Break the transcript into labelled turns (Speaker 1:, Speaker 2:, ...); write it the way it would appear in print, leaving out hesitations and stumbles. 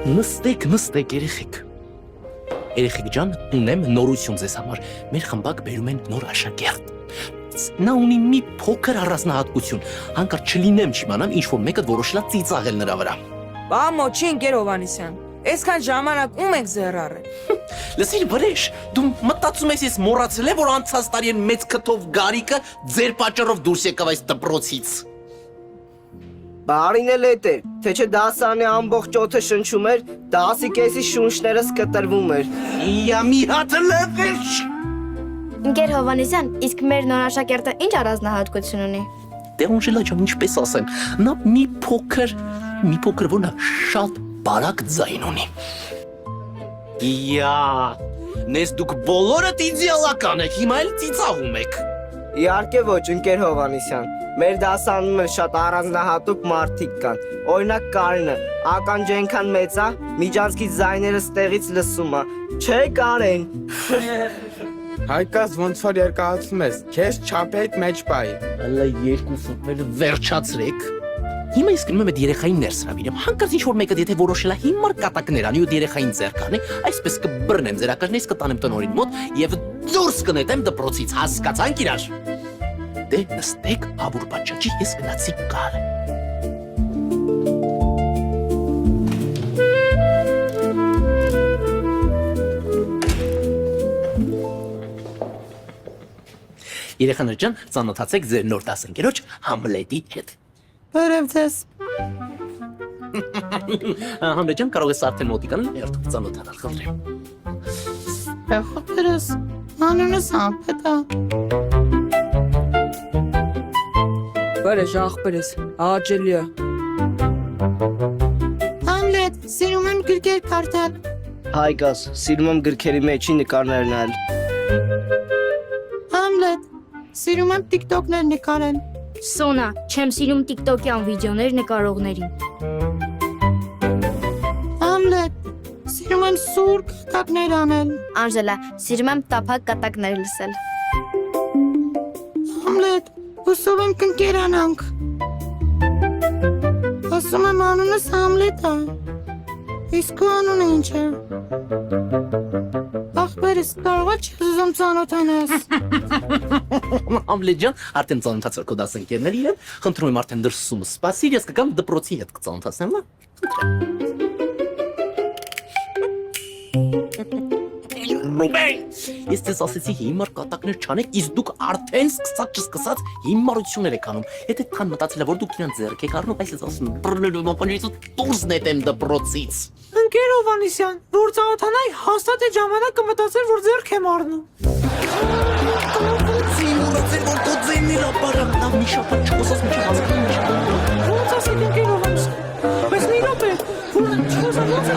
Speaker 1: Նստեք երեխեք։ Երեխեք ջան, ունեմ նորություն ձեզ համար։ Մեր խմբակ բերում են նոր աշակերտ։ Նա ունի մի փոքր առանձնահատկություն, հանկարծ չլինեմ չիմանամ ինչ-որ մեկը որոշել է ծիծաղել նրա վրա։
Speaker 2: Բամո, չի ընկեր Հովհաննիսյան, այսքան ժամանակ ում եք զեռարել։
Speaker 1: Լսիր վրեժ, դու մտածում ես ես մոռացել եմ, որ անցած տարի են մեծ քթով գարիկը ձեր պատճառով դուրս եկավ այս դպրոցից։
Speaker 3: Բարին էլ էդ էր, թե չէ դասանի ամբողջ օդը շնչում էր, դասի կեսի շունչներս կտրվում էր։
Speaker 1: Իա մի հատ լվեջ։
Speaker 4: Ընկեր Հովհաննիսյան, իսկ մեր նոր աշակերտը ինչ առանձնահատկություն ունի։
Speaker 1: Դե Անժելա ջան, ինչպես ասեմ, նա մի փոքր որ նա շատ բարակ ձայն ունի։ Իա, նես դուք բոլորդ իդեալական եք, հիմա էլ ծիծաղում եք։
Speaker 3: Իհարկե ոչ, ընկեր Հովհաննիսյան, մեր դասանում էլ շատ առանձնահատուկ մարդիկ կան, օրինակ Կարինը, ականջը այնքան մեծ է, միջանցքի ձայները ստեղից լսում է, չէ Կարեն։
Speaker 5: Հայկաս ոնց որ երկացում ես, քեզ չափի հետ մեջ բայ։
Speaker 1: Հələ երկու ֆուտբոլ վերջացրեք։ Հիմա իսկ գնում եմ այդ երեխային ներս հրավիրեմ, հանկարծ ինչ-որ մեկը եթե որոշել է հիմար կատակներ անի ու երեխային ձեռք անի, այսպես կբռնեմ ձեր ակաժներից կտանեմ տնօրին մոտ եւ դուրս կնետեմ դպրոցից, հասկացանք իրար։ Դե նստեք, հավուր բաճաճի, ես գնացի կար։ Երեխաներ ջան, ծանոթացեք ձեր նոր դասընկերոջ Համլետի հետ։
Speaker 5: Բարև ձեզ։
Speaker 1: Համլետ ջան, կարող ես արդեն մոտիկանալ երթ ծանոթանալ, խնդրեմ։
Speaker 5: Խոհերս, անունս Համլետ է։
Speaker 2: Բարեժ աղբերս, աղաջելի է։
Speaker 5: Համլետ, սիրում եմ գրքեր կարդալ։
Speaker 3: Հայկաս, սիրում եմ գրքերի մեջի նկարներ նայել։
Speaker 5: Համլետ, սիրում եմ TikTok-ներ նկարել։
Speaker 4: Սոնա, չեմ սիրում TikTok-յան վիդեոներ նկարողներին։
Speaker 5: Համլետ, սիրում եմ սուր կատակներ անել։
Speaker 4: Անժելա, սիրում եմ տափակ կատակներ լսել։
Speaker 5: Համլետ, հուսով եմ կընկերանանք։ Ասում եմ անունս Համլետ է։ Իսկ քո անունը ինչ է։ Ախպերս, կարող է չես ուզում ծանոթանաս։
Speaker 1: Համլետ ջան, արդեն ծանոթացար քո դասընկերների հետ, խնդրում եմ արդեն դրսում սպասիր, ես կգամ դպրոցի հետ կծանոթացնեմ, Ես ձեզ ասեցի հիմար կատակներ չանեք, իսկ դուք արդեն սկսած հիմարություններ եք անում։ Եթե քան մտածել եք, որ դուք իրան ձեռք եք առնում, այս ես ասում եմ, բռնելու մապանջից դուրս նետեմ դպրոցից։
Speaker 5: Ընկեր Հովհաննիսյան, որ ծանոթանայի հաստատ է ժամանակ կմտածել, որ ձեռք եմ առնում։
Speaker 1: Մոռացել որ քո ձայնն իր ապարակ, նա մի շաբաթ չխոսած մի հասկանում։
Speaker 5: Ոնց ասեք ընկեր Հովհաննիսյան, բայց մի րոպե, որ չխոսած ոնց է